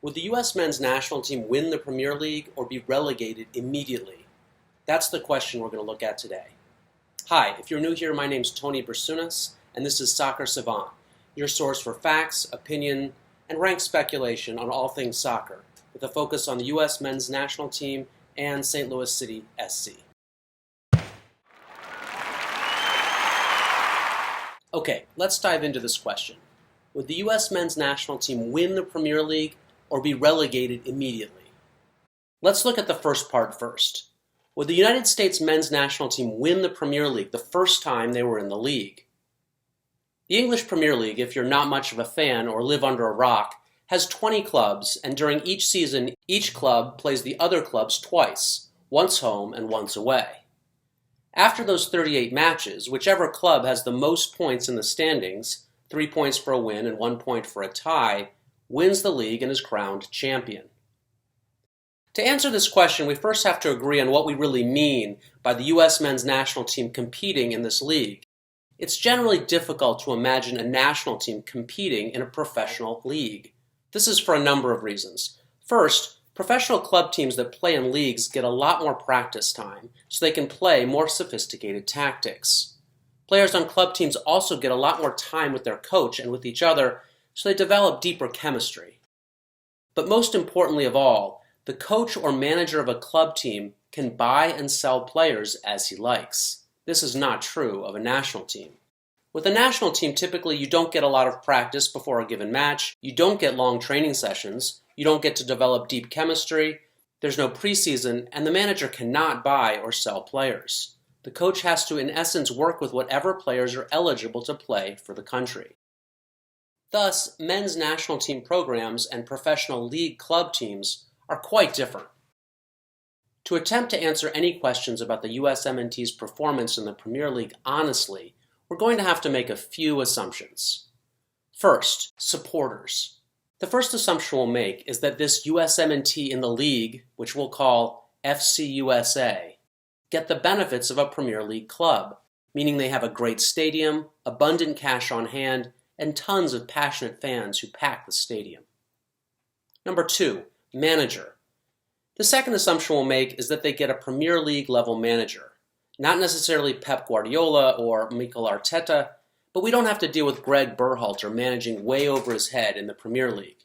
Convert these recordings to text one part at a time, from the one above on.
Would the U.S. men's national team win the Premier League or be relegated immediately? That's the question we're going to look at today. Hi, if you're new here, my name's Tony Bersunas, and this is Soccer Savant, your source for facts, opinion, and rank speculation on all things soccer, with a focus on the U.S. men's national team and St. Louis City SC. Okay, let's dive into this question. Would the U.S. men's national team win the Premier League or be relegated immediately? Let's look at the first part first. Would the United States men's national team win the Premier League the first time they were in the league? The English Premier League, if you're not much of a fan or live under a rock, has 20 clubs, and during each season, each club plays the other clubs twice, once home and once away. After those 38 matches, whichever club has the most points in the standings, 3 points for a win and 1 point for a tie, wins the league and is crowned champion. To answer this question, we first have to agree on what we really mean by the U.S. men's national team competing in this league. It's generally difficult to imagine a national team competing in a professional league. This is for a number of reasons. First, professional club teams that play in leagues get a lot more practice time, so they can play more sophisticated tactics. Players on club teams also get a lot more time with their coach and with each other, so they develop deeper chemistry. But most importantly of all, the coach or manager of a club team can buy and sell players as he likes. This is not true of a national team. With a national team, typically you don't get a lot of practice before a given match, you don't get long training sessions, you don't get to develop deep chemistry, there's no preseason, and the manager cannot buy or sell players. The coach has to, in essence, work with whatever players are eligible to play for the country. Thus, men's national team programs and professional league club teams are quite different. To attempt to answer any questions about the USMNT's performance in the Premier League honestly, we're going to have to make a few assumptions. First, supporters. The first assumption we'll make is that this USMNT in the league, which we'll call FC USA, get the benefits of a Premier League club, meaning they have a great stadium, abundant cash on hand, and tons of passionate fans who pack the stadium. Number two, manager. The second assumption we'll make is that they get a Premier League level manager. Not necessarily Pep Guardiola or Mikel Arteta, but we don't have to deal with Greg Berhalter managing way over his head in the Premier League.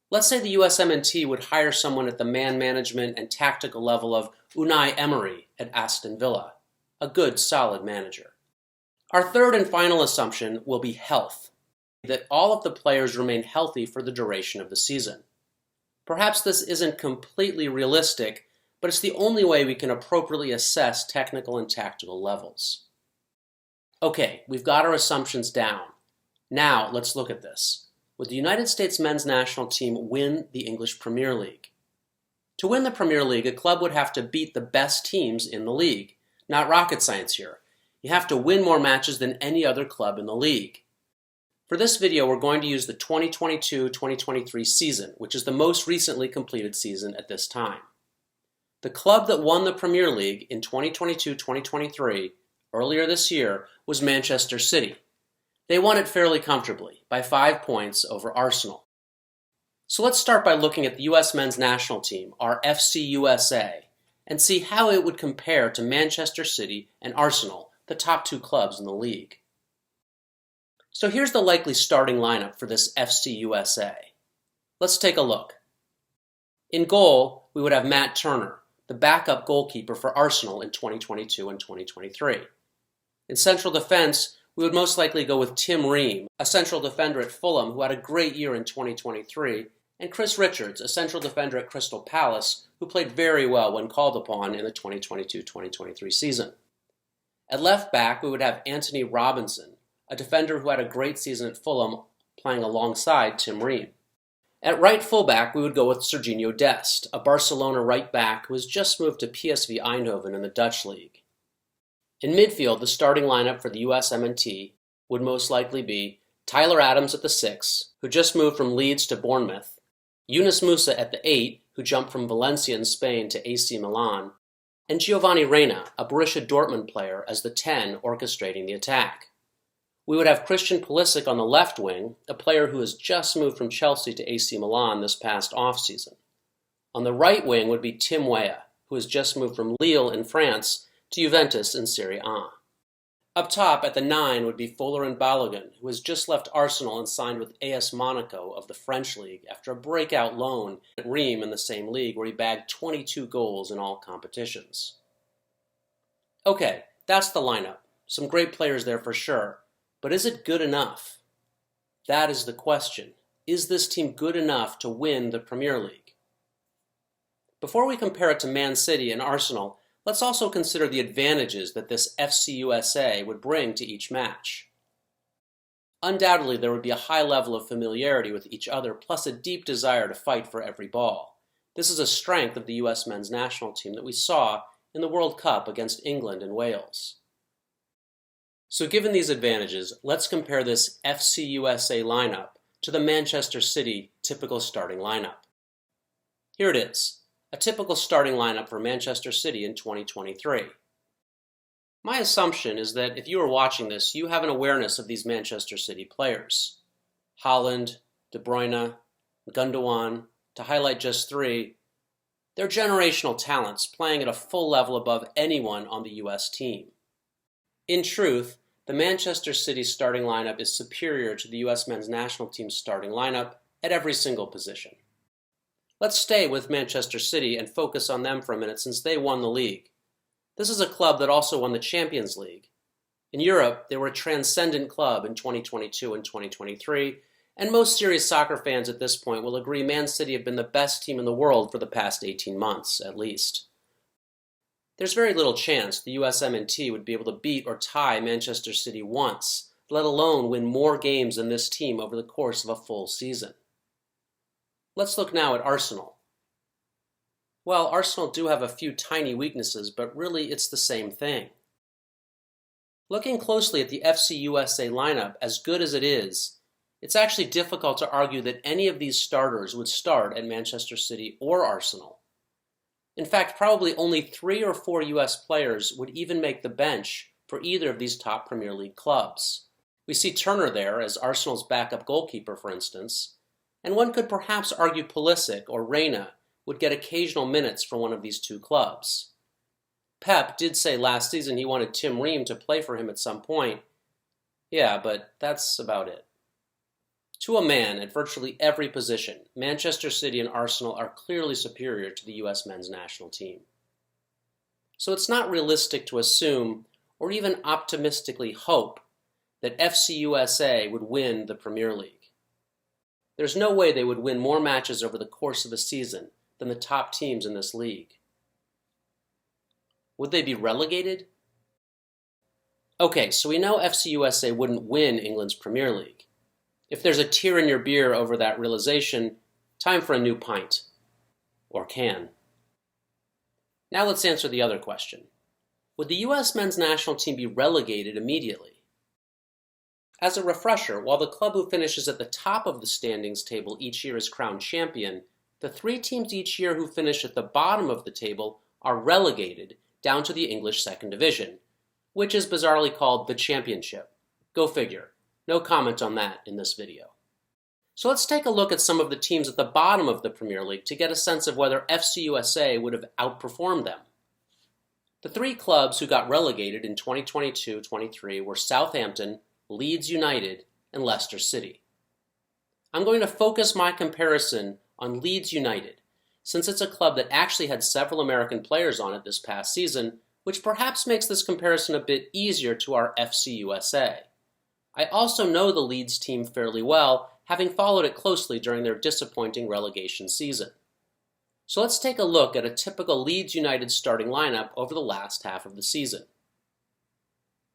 Let's say the USMNT would hire someone at the man management and tactical level of Unai Emery at Aston Villa, a good, solid manager. Our third and final assumption will be health, that all of the players remain healthy for the duration of the season. Perhaps this isn't completely realistic, but it's the only way we can appropriately assess technical and tactical levels. Okay, we've got our assumptions down. Now let's look at this. Would the United States men's national team win the English Premier League? To win the Premier League, a club would have to beat the best teams in the league. Not rocket science here. You have to win more matches than any other club in the league. For this video, we're going to use the 2022-2023 season, which is the most recently completed season at this time. The club that won the Premier League in 2022-2023, earlier this year, was Manchester City. They won it fairly comfortably, by 5 points over Arsenal. So let's start by looking at the U.S. men's national team, our FC USA, and see how it would compare to Manchester City and Arsenal, the top two clubs in the league. So here's the likely starting lineup for this FC USA. Let's take a look. In goal, we would have Matt Turner, the backup goalkeeper for Arsenal in 2022 and 2023. In central defense, we would most likely go with Tim Ream, a central defender at Fulham who had a great year in 2023, and Chris Richards, a central defender at Crystal Palace, who played very well when called upon in the 2022-2023 season. At left back, we would have Anthony Robinson, a defender who had a great season at Fulham, playing alongside Tim Ream. At right fullback, we would go with Serginho Dest, a Barcelona right back who has just moved to PSV Eindhoven in the Dutch league. In midfield, the starting lineup for the USMNT would most likely be Tyler Adams at the 6, who just moved from Leeds to Bournemouth, Yunus Musa at the 8, who jumped from Valencia in Spain to AC Milan, and Giovanni Reina, a Borussia Dortmund player, as the 10 orchestrating the attack. We would have Christian Pulisic on the left wing, a player who has just moved from Chelsea to AC Milan this past offseason. On the right wing would be Tim Weah, who has just moved from Lille in France to Juventus in Serie A. Up top at the 9 would be Folarin Balogun, who has just left Arsenal and signed with AS Monaco of the French league after a breakout loan at Reims in the same league where he bagged 22 goals in all competitions. Okay, that's the lineup. Some great players there for sure. But is it good enough? That is the question. Is this team good enough to win the Premier League? Before we compare it to Man City and Arsenal, let's also consider the advantages that this FC USA would bring to each match. Undoubtedly, there would be a high level of familiarity with each other, plus a deep desire to fight for every ball. This is a strength of the US men's national team that we saw in the World Cup against England and Wales. So given these advantages, let's compare this FC USA lineup to the Manchester City typical starting lineup. Here it is, a typical starting lineup for Manchester City in 2023. My assumption is that if you are watching this, you have an awareness of these Manchester City players. Haaland, De Bruyne, Gundogan, to highlight just three, they're generational talents playing at a full level above anyone on the US team. In truth, the Manchester City starting lineup is superior to the US men's national team's starting lineup at every single position. Let's stay with Manchester City and focus on them for a minute since they won the league. This is a club that also won the Champions League. In Europe, they were a transcendent club in 2022 and 2023, and most serious soccer fans at this point will agree Man City have been the best team in the world for the past 18 months, at least. There's very little chance the USMNT would be able to beat or tie Manchester City once, let alone win more games than this team over the course of a full season. Let's look now at Arsenal. Well, Arsenal do have a few tiny weaknesses, but really it's the same thing. Looking closely at the FC USA lineup, as good as it is, it's actually difficult to argue that any of these starters would start at Manchester City or Arsenal. In fact, probably only 3 or 4 US players would even make the bench for either of these top Premier League clubs. We see Turner there as Arsenal's backup goalkeeper, for instance, and one could perhaps argue Pulisic or Reina would get occasional minutes for one of these two clubs. Pep did say last season he wanted Tim Ream to play for him at some point. Yeah, but that's about it. To a man, at virtually every position, Manchester City and Arsenal are clearly superior to the US men's national team. So it's not realistic to assume, or even optimistically hope, that FC USA would win the Premier League. There's no way they would win more matches over the course of a season than the top teams in this league. Would they be relegated? Okay, so we know FC USA wouldn't win England's Premier League. If there's a tear in your beer over that realization, time for a new pint. Or can. Now let's answer the other question. Would the US men's national team be relegated immediately? As a refresher, while the club who finishes at the top of the standings table each year is crowned champion, the 3 teams each year who finish at the bottom of the table are relegated down to the English Second Division, which is bizarrely called the Championship. Go figure. No comment on that in this video. So let's take a look at some of the teams at the bottom of the Premier League to get a sense of whether FC USA would have outperformed them. The 3 clubs who got relegated in 2022-23 were Southampton, Leeds United, and Leicester City. I'm going to focus my comparison on Leeds United, since it's a club that actually had several American players on it this past season, which perhaps makes this comparison a bit easier to our FC USA. I also know the Leeds team fairly well, having followed it closely during their disappointing relegation season. So let's take a look at a typical Leeds United starting lineup over the last half of the season.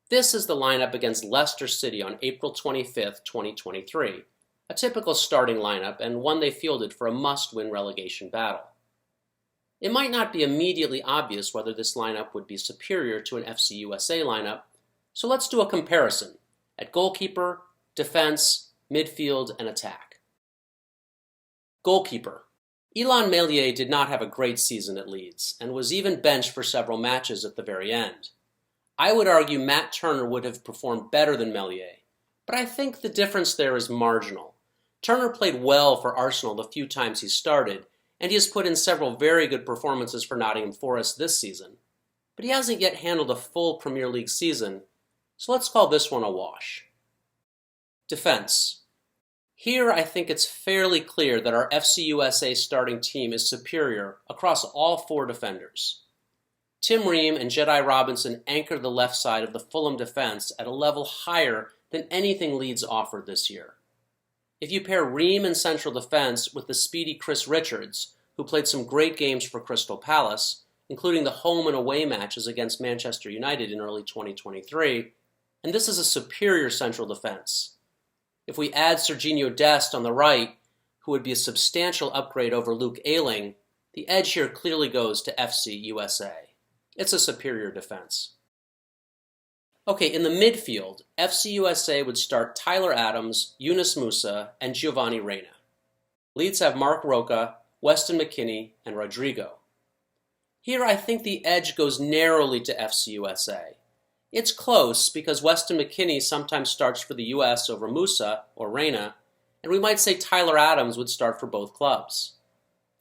This is the lineup against Leicester City on April 25th, 2023, a typical starting lineup and one they fielded for a must-win relegation battle. It might not be immediately obvious whether this lineup would be superior to an FC USA lineup, so let's do a comparison at goalkeeper, defense, midfield, and attack. Goalkeeper. Illan Meslier did not have a great season at Leeds, and was even benched for several matches at the very end. I would argue Matt Turner would have performed better than Meslier, but I think the difference there is marginal. Turner played well for Arsenal the few times he started, and he has put in several very good performances for Nottingham Forest this season. But he hasn't yet handled a full Premier League season, so let's call this one a wash. Defense. Here I think it's fairly clear that our FC USA starting team is superior across all four defenders. Tim Ream and Jedi Robinson anchor the left side of the Fulham defense at a level higher than anything Leeds offered this year. If you pair Ream in central defense with the speedy Chris Richards, who played some great games for Crystal Palace, including the home and away matches against Manchester United in early 2023, and this is a superior central defense. If we add Serginho Dest on the right, who would be a substantial upgrade over Luke Ayling, the edge here clearly goes to FC USA. It's a superior defense. Okay, in the midfield, FC USA would start Tyler Adams, Yunus Musa, and Giovanni Reyna. Leeds have Mark Roca, Weston McKennie, and Rodrigo. Here I think the edge goes narrowly to FC USA. It's close because Weston McKennie sometimes starts for the US over Musa or Reyna, and we might say Tyler Adams would start for both clubs.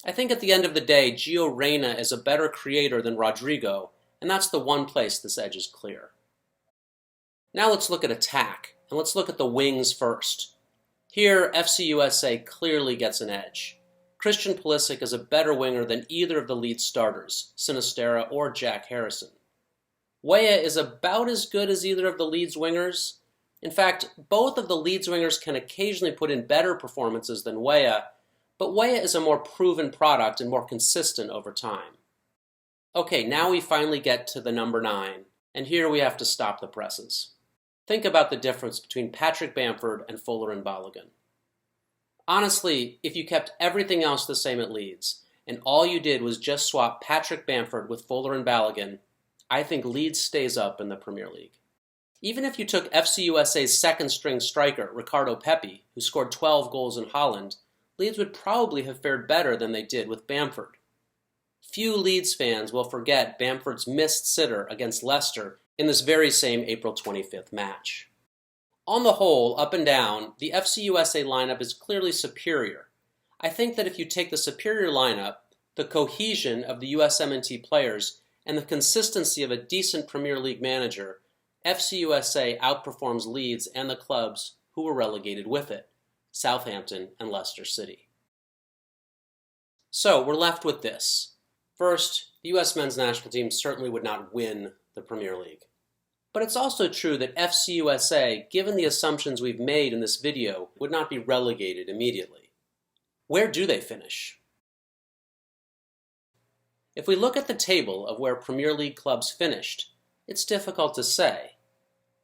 I think at the end of the day, Gio Reyna is a better creator than Rodrigo, and that's the one place this edge is clear. Now let's look at attack, and let's look at the wings first. Here, FC USA clearly gets an edge. Christian Pulisic is a better winger than either of the Leeds starters, Sinisterra or Jack Harrison. Weah is about as good as either of the Leeds wingers. In fact, both of the Leeds wingers can occasionally put in better performances than Weah, but Weah is a more proven product and more consistent over time. Okay, now we finally get to the number 9, and here we have to stop the presses. Think about the difference between Patrick Bamford and Folarin Balogun. Honestly, if you kept everything else the same at Leeds, and all you did was just swap Patrick Bamford with Folarin Balogun, I think Leeds stays up in the Premier League. Even if you took FC USA's second-string striker, Ricardo Pepi, who scored 12 goals in Holland, Leeds would probably have fared better than they did with Bamford. Few Leeds fans will forget Bamford's missed sitter against Leicester in this very same April 25th match. On the whole, up and down, the FC USA lineup is clearly superior. I think that if you take the superior lineup, the cohesion of the USMNT players, and the consistency of a decent Premier League manager, FC USA outperforms Leeds and the clubs who were relegated with it, Southampton and Leicester City. So we're left with this. First, the US men's national team certainly would not win the Premier League. But it's also true that FC USA, given the assumptions we've made in this video, would not be relegated immediately. Where do they finish? If we look at the table of where Premier League clubs finished, it's difficult to say.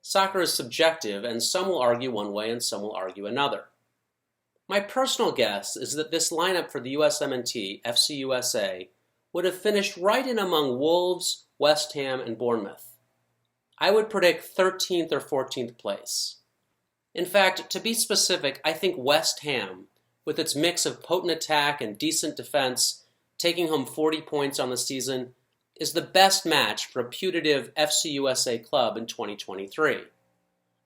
Soccer is subjective, and some will argue one way and some will argue another. My personal guess is that this lineup for the USMNT, FC USA, would have finished right in among Wolves, West Ham, and Bournemouth. I would predict 13th or 14th place. In fact, to be specific, I think West Ham, with its mix of potent attack and decent defense, taking home 40 points on the season, is the best match for a putative FC USA club in 2023.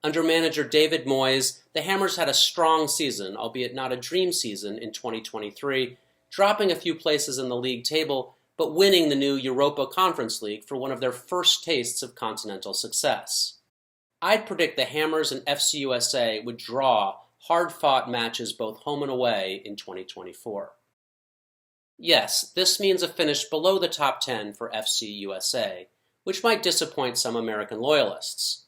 Under manager David Moyes, the Hammers had a strong season, albeit not a dream season, in 2023, dropping a few places in the league table, but winning the new Europa Conference League for one of their first tastes of continental success. I'd predict the Hammers and FC USA would draw hard-fought matches both home and away in 2024. Yes, this means a finish below the top 10 for FC USA, which might disappoint some American loyalists.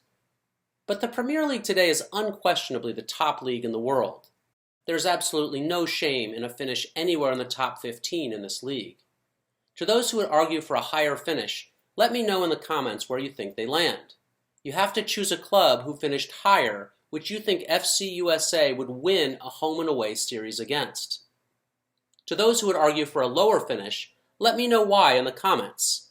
But the Premier League today is unquestionably the top league in the world. There's absolutely no shame in a finish anywhere in the top 15 in this league. To those who would argue for a higher finish, let me know in the comments where you think they land. You have to choose a club who finished higher, which you think FC USA would win a home and away series against. To those who would argue for a lower finish, let me know why in the comments.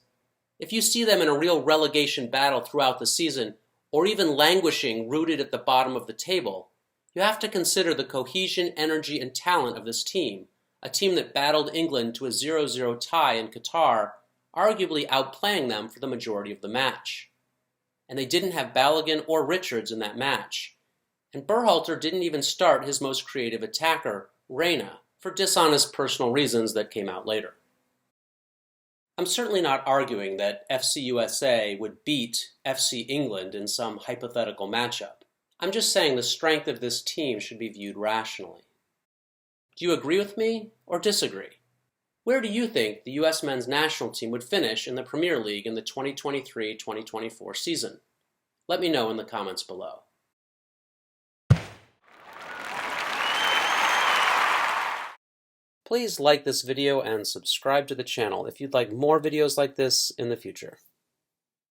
If you see them in a real relegation battle throughout the season, or even languishing rooted at the bottom of the table, you have to consider the cohesion, energy, and talent of this team, a team that battled England to a 0-0 tie in Qatar, arguably outplaying them for the majority of the match. And they didn't have Balogun or Richards in that match. And Berhalter didn't even start his most creative attacker, Reina, for dishonest personal reasons that came out later. I'm certainly not arguing that FC USA would beat FC England in some hypothetical matchup. I'm just saying the strength of this team should be viewed rationally. Do you agree with me or disagree? Where do you think the US men's national team would finish in the Premier League in the 2023-2024 season? Let me know in the comments below. Please like this video and subscribe to the channel if you'd like more videos like this in the future.